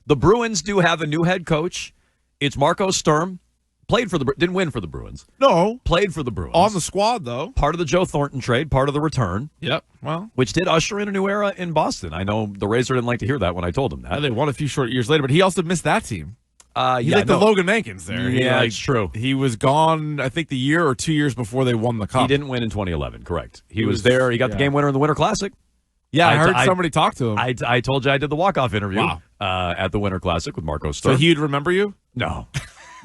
The Bruins do have a new head coach. It's Marco Sturm. Didn't win for the Bruins. No. Played for the Bruins. On the squad, though. Part of the Joe Thornton trade, part of the return. Yep. Well, which did usher in a new era in Boston. I know the Razor didn't like to hear that when I told him that. They won a few short years later, but he also missed that team. He's the Logan Mankins there. Yeah, it's true. He was gone, I think, the year or 2 years before they won the Cup. He didn't win in 2011, correct. He was there. He got the game winner in the Winter Classic. Yeah, I heard somebody talk to him. I told you I did the walk-off interview at the Winter Classic with Marco Sturm. So he'd remember you? No.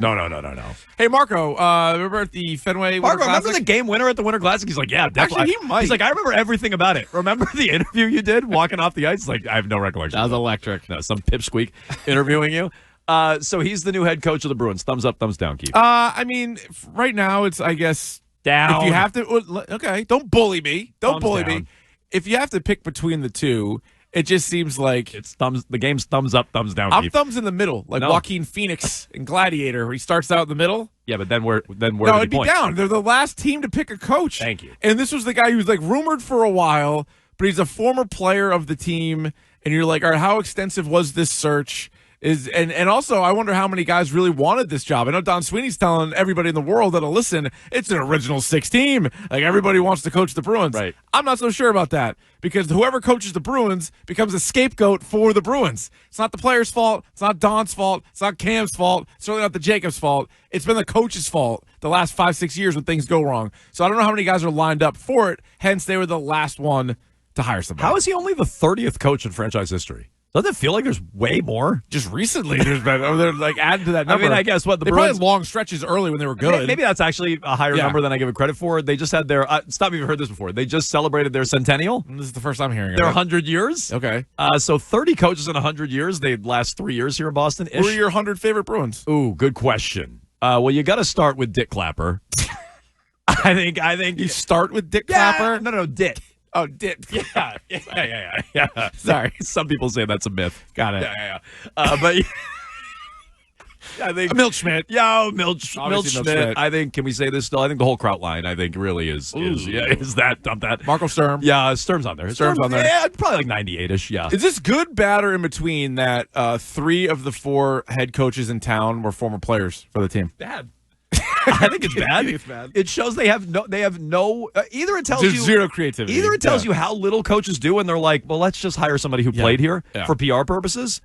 No. Hey, Marco, remember at the Fenway Winter Classic? Remember the game winner at the Winter Classic? He's like, yeah, definitely. Actually, he might. He's like, I remember everything about it. Remember the interview you did walking off the ice? He's like, I have no recollection. That was electric. No, some pipsqueak interviewing you. So he's the new head coach of the Bruins. Thumbs up, thumbs down, Keith. I mean, right now it's, I guess, down. If you have to, okay, don't bully me. Don't bully down. me. If you have to pick between the two, it just seems like it's thumbs. The game's thumbs up, thumbs down. I'm Keith. thumbs in the middle, like Joaquin Phoenix in Gladiator, where he starts out in the middle. Yeah, but then where? No, it'd be down. They're the last team to pick a coach. Thank you. And this was the guy who was like rumored for a while, but he's a former player of the team. And you're like, all right, how extensive was this search? And also, I wonder how many guys really wanted this job. I know Don Sweeney's telling everybody in the world that'll listen, it's an original six team. Like, everybody wants to coach the Bruins. Right. I'm not so sure about that, because whoever coaches the Bruins becomes a scapegoat for the Bruins. It's not the players' fault. It's not Don's fault. It's not Cam's fault. It's certainly not the Jacobs' fault. It's been the coach's fault the last 5-6 years when things go wrong. So I don't know how many guys are lined up for it. Hence, they were the last one to hire somebody. How is he only the 30th coach in franchise history? Doesn't it feel like there's way more? Just recently, there's been. They're like adding to that number. I mean, I guess what the they Bruins probably had long stretches early when they were good. Maybe that's actually a higher number than I give it credit for. They just had their. Stop me if you've heard this before. They just celebrated their centennial. This is the first I'm hearing. Their 100 years. Okay. So 30 coaches in 100 years. They last 3 years here in Boston. Who are your 100 favorite Bruins? Ooh, good question. Well, you got to start with Dick Clapper. I think you start with Dick Clapper. No, Dick. Oh, Dick. Yeah. Sorry. Some people say that's a myth. Got it. Yeah. But I think Milt Schmidt. Yeah, Milt Schmidt. I think. Can we say this still? I think the whole Kraut line. I think really is that dump that Marco Sturm. Yeah, Sturm's on there. Sturm's on there. Yeah, probably like 98ish. Yeah. Is this good, bad, or in between that 3 of the 4 head coaches in town were former players for the team? Bad. I think it's bad. It shows they have no. Either it tells There's you zero creativity. Either it tells you how little coaches do, and they're like, well, let's just hire somebody who played here for PR purposes,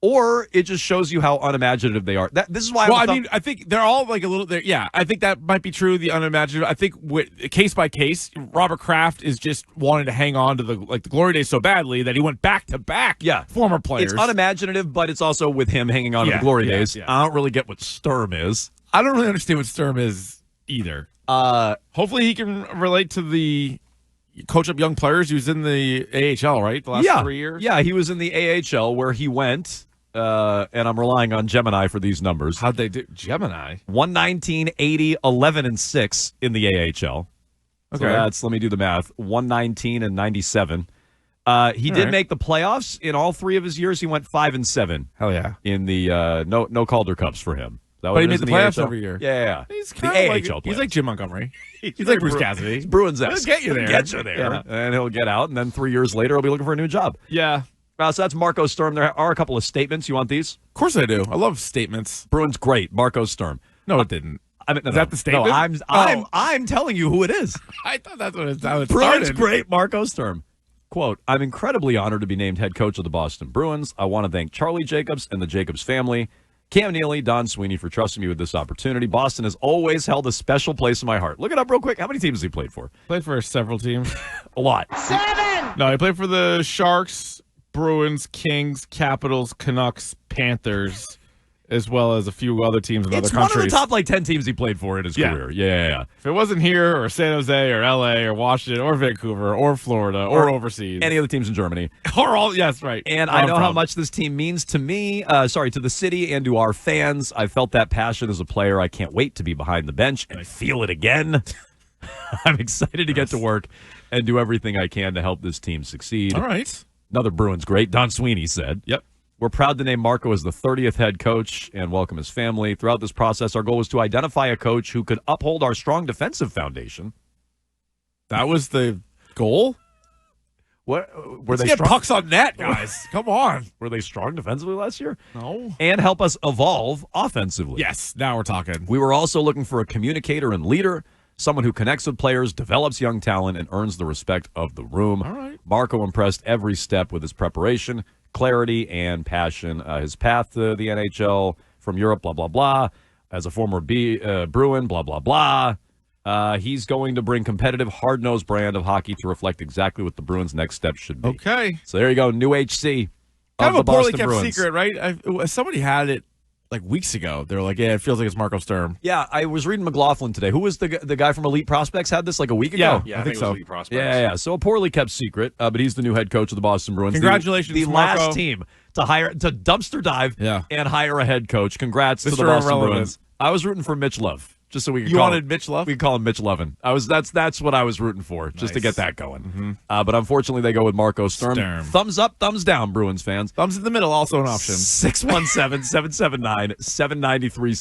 or it just shows you how unimaginative they are. This is why. Well, I think they're all like a little. Yeah, I think that might be true. The unimaginative. I think case by case, Robert Kraft is just wanting to hang on to the glory days so badly that he went back to back. Yeah, former players. It's unimaginative, but it's also with him hanging on to the glory days. Yeah. I don't really get what Sturm is. I don't really understand what Sturm is either. Hopefully he can relate to the coach up young players. He was in the AHL, right? The last 3 years? Yeah, he was in the AHL where he went, and I'm relying on Gemini for these numbers. How'd they do? Gemini? 119, 80, 11, and 6 in the AHL. Okay. So let me do the math. 119 and 97. He did make the playoffs in all 3 of his years. He went 5 and 7. Hell yeah. In the no Calder Cups for him. But he made the playoffs every year. Yeah. He's kind of he's like Jim Montgomery. He's like Bruce Cassidy. He's Bruins-esque. He'll get you there. Get you there. And he'll get out, and then 3 years later, he'll be looking for a new job. Yeah. So that's Marco Sturm. There are a couple of statements. You want these? Of course I do. I love statements. Bruins great. Marco Sturm. No, it didn't. Is that the statement? No, I'm telling you who it is. I thought that's what it started. Bruins great. Marco Sturm. Quote, I'm incredibly honored to be named head coach of the Boston Bruins. I want to thank Charlie Jacobs and the Jacobs family, Cam Neely, Don Sweeney for trusting me with this opportunity. Boston has always held a special place in my heart. Look it up real quick. How many teams has he played for? Played for several teams. A lot. 7! No, he played for the Sharks, Bruins, Kings, Capitals, Canucks, Panthers, as well as a few other teams in other countries. It's one of the top 10 teams he played for in his career. Yeah. If it wasn't here or San Jose or LA or Washington or Vancouver or Florida or overseas. Any other teams in Germany. Or all, yes, right. And I know how much this team means to me, to the city and to our fans. I felt that passion as a player. I can't wait to be behind the bench and feel it again. I'm excited to get to work and do everything I can to help this team succeed. All right. Another Bruins great, Don Sweeney said. Yep. We're proud to name Marco as the 30th head coach and welcome his family. Throughout this process, our goal was to identify a coach who could uphold our strong defensive foundation. That was the goal? What were Let's they get strong? pucks on net, guys. Come on. Were they strong defensively last year? No. And help us evolve offensively. Yes, now we're talking. We were also looking for a communicator and leader, someone who connects with players, develops young talent, and earns the respect of the room. All right. Marco impressed every step with his preparation, clarity, and passion. His path to the NHL from Europe, blah, blah, blah. As a former Bruin, blah, blah, blah. He's going to bring competitive, hard-nosed brand of hockey to reflect exactly what the Bruins' next step should be. Okay. So there you go, new HC Kind of of a the poorly Boston kept Bruins. secret, right? Somebody had it like weeks ago. They were like, yeah, it feels like it's Marco Sturm. Yeah, I was reading McLaughlin today. Who was the guy from Elite Prospects had this like a week ago? Yeah, I think so. Yeah. So a poorly kept secret, but he's the new head coach of the Boston Bruins. Congratulations, the Marco. last team to dumpster dive and hire a head coach. Congrats to the Mr. Boston Irrelevant. Bruins. I was rooting for Mitch Love, just so we could You call wanted him, Mitch Love? We could call him Mitch Levin. That's what I was rooting for, just to Nice. get that going. But unfortunately, they go with Marco Sturm. Thumbs up, thumbs down, Bruins fans. Thumbs in the middle, also an option. 617-779-7937.